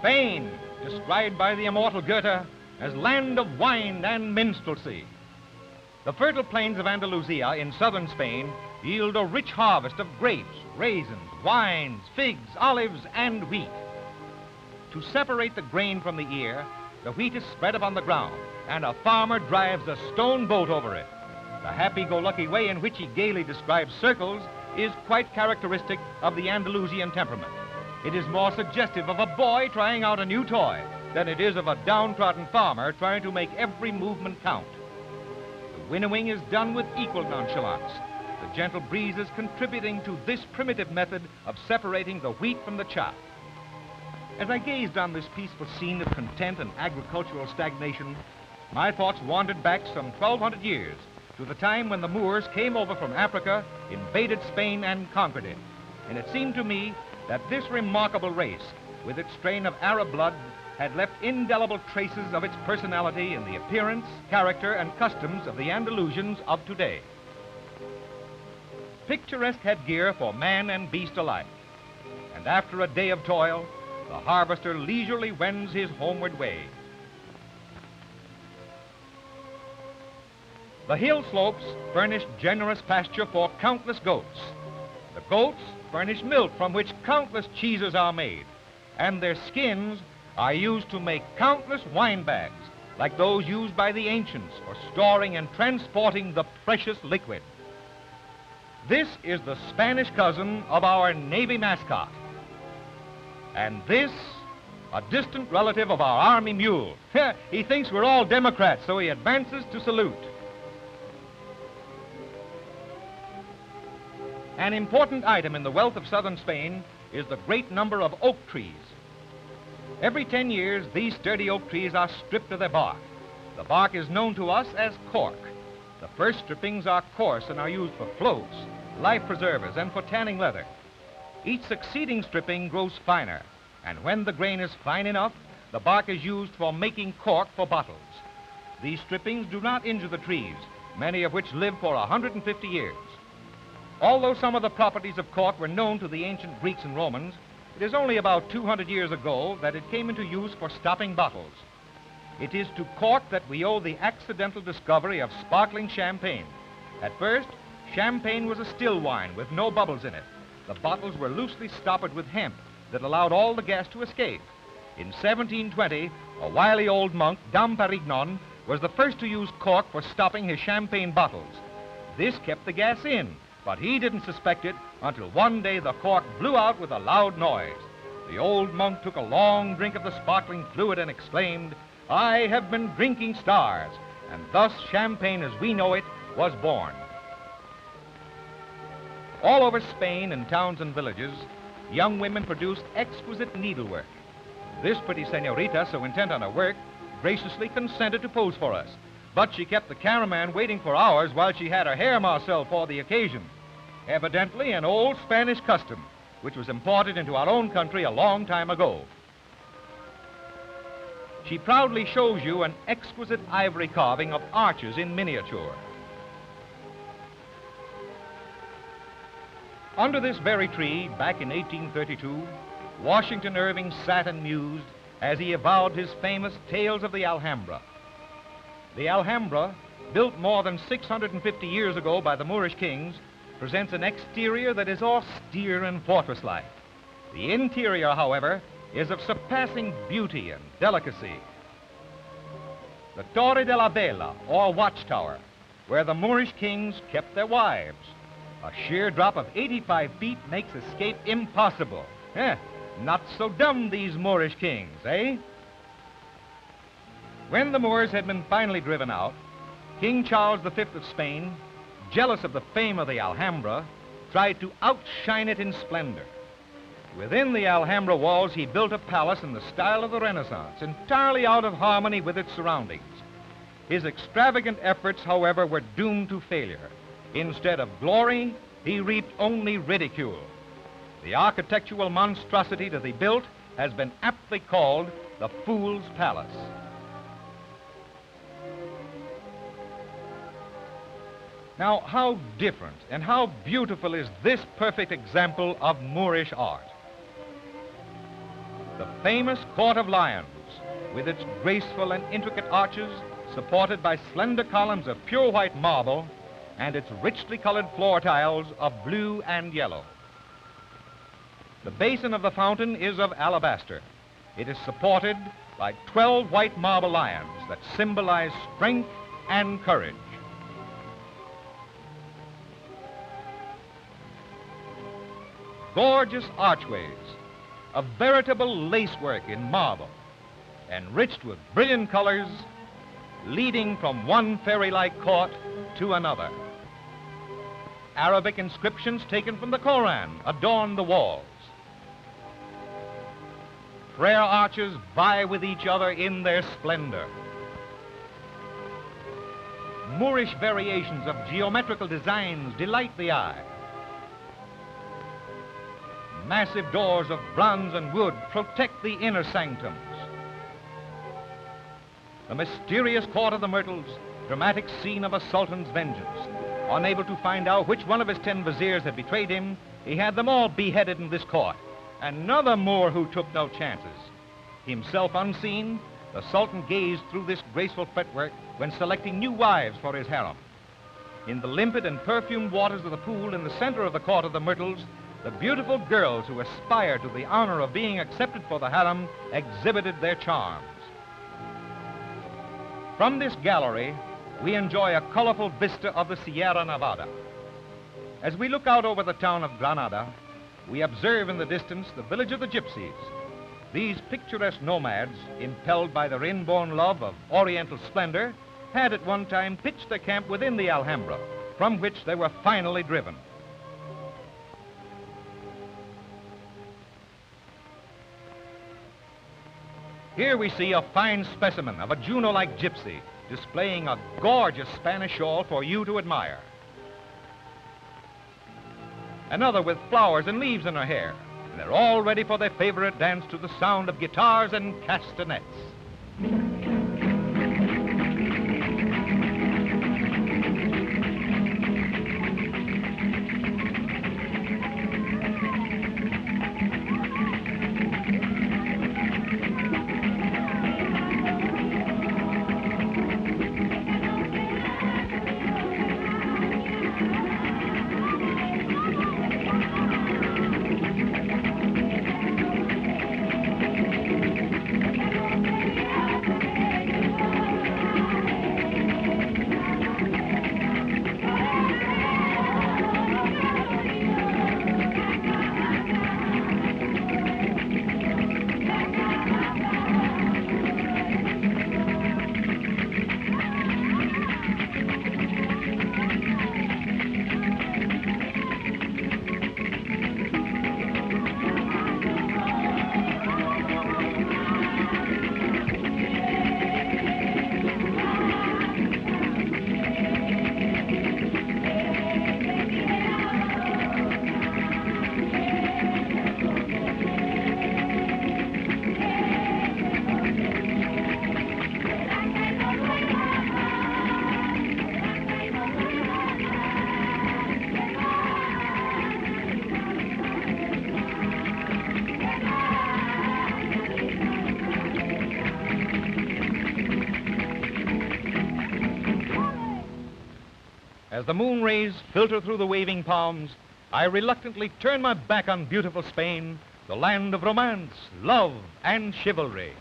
Spain, described by the immortal Goethe as land of wine and minstrelsy. The fertile plains of Andalusia in southern Spain yield a rich harvest of grapes, raisins, wines, figs, olives, and wheat. To separate the grain from the ear, the wheat is spread upon the ground, and a farmer drives a stone boat over it. The happy-go-lucky way in which he gaily describes circles is quite characteristic of the Andalusian temperament. It is more suggestive of a boy trying out a new toy than it is of a downtrodden farmer trying to make every movement count. The winnowing is done with equal nonchalance, the gentle breezes contributing to this primitive method of separating the wheat from the chaff. As I gazed on this peaceful scene of content and agricultural stagnation, my thoughts wandered back some 1,200 years to the time when the Moors came over from Africa, invaded Spain, and conquered it. And it seemed to me that this remarkable race, with its strain of Arab blood, had left indelible traces of its personality in the appearance, character, and customs of the Andalusians of today. Picturesque headgear for man and beast alike. And after a day of toil, the harvester leisurely wends his homeward way. The hill slopes furnish generous pasture for countless goats. The goats furnish milk from which countless cheeses are made, and their skins are used to make countless wine bags, like those used by the ancients for storing and transporting the precious liquid. This is the Spanish cousin of our Navy mascot. And this, a distant relative of our Army mule. He thinks we're all Democrats, so he advances to salute. An important item in the wealth of southern Spain is the great number of oak trees. Every 10 years, these sturdy oak trees are stripped of their bark. The bark is known to us as cork. The first strippings are coarse and are used for floats, life preservers, and for tanning leather. Each succeeding stripping grows finer, and when the grain is fine enough, the bark is used for making cork for bottles. These strippings do not injure the trees, many of which live for 150 years. Although some of the properties of cork were known to the ancient Greeks and Romans, it is only about 200 years ago that it came into use for stopping bottles. It is to cork that we owe the accidental discovery of sparkling champagne. At first, champagne was a still wine with no bubbles in it. The bottles were loosely stoppered with hemp that allowed all the gas to escape. In 1720, a wily old monk, Dom Perignon, was the first to use cork for stopping his champagne bottles. This kept the gas in, but he didn't suspect it until one day the cork blew out with a loud noise. The old monk took a long drink of the sparkling fluid and exclaimed, "I have been drinking stars," and thus champagne as we know it was born. All over Spain, in towns and villages, young women produced exquisite needlework. This pretty senorita, so intent on her work, graciously consented to pose for us, but she kept the cameraman waiting for hours while she had her hair marcelled for the occasion. Evidently an old Spanish custom, which was imported into our own country a long time ago. She proudly shows you an exquisite ivory carving of arches in miniature. Under this very tree, back in 1832, Washington Irving sat and mused as he avowed his famous Tales of the Alhambra. The Alhambra, built more than 650 years ago by the Moorish kings, presents an exterior that is austere and fortress-like. The interior, however, is of surpassing beauty and delicacy. The Torre de la Vela, or watchtower, where the Moorish kings kept their wives. A sheer drop of 85 feet makes escape impossible. Not so dumb, these Moorish kings, eh? When the Moors had been finally driven out, King Charles V of Spain, jealous of the fame of the Alhambra, tried to outshine it in splendor. Within the Alhambra walls, he built a palace in the style of the Renaissance, entirely out of harmony with its surroundings. His extravagant efforts, however, were doomed to failure. Instead of glory, he reaped only ridicule. The architectural monstrosity that he built has been aptly called the Fool's Palace. Now, how different and how beautiful is this perfect example of Moorish art? the famous Court of Lions, with its graceful and intricate arches supported by slender columns of pure white marble and its richly colored floor tiles of blue and yellow. The basin of the fountain is of alabaster. It is supported by 12 white marble lions that symbolize strength and courage. Gorgeous archways, a veritable lacework in marble, enriched with brilliant colors, leading from one fairy-like court to another. Arabic inscriptions taken from the Koran adorn the walls. Prayer arches vie with each other in their splendor. Moorish variations of geometrical designs delight the eye. Massive doors of bronze and wood protect the inner sanctums. The mysterious court of the Myrtles, dramatic scene of a sultan's vengeance. Unable to find out which one of his 10 viziers had betrayed him, he had them all beheaded in this court. Another Moor who took no chances. Himself unseen, the Sultan gazed through this graceful fretwork when selecting new wives for his harem. In the limpid and perfumed waters of the pool in the center of the court of the Myrtles, the beautiful girls who aspired to the honor of being accepted for the harem exhibited their charms. From this gallery, we enjoy a colorful vista of the Sierra Nevada. As we look out over the town of Granada, we observe in the distance the village of the gypsies. These picturesque nomads, impelled by their inborn love of Oriental splendor, had at one time pitched their camp within the Alhambra, from which they were finally driven. Here we see a fine specimen of a Juno-like gypsy, displaying a gorgeous Spanish shawl for you to admire. Another with flowers and leaves in her hair. And they're all ready for their favorite dance to the sound of guitars and castanets. As the moon rays filter through the waving palms, I reluctantly turn my back on beautiful Spain, the land of romance, love, and chivalry.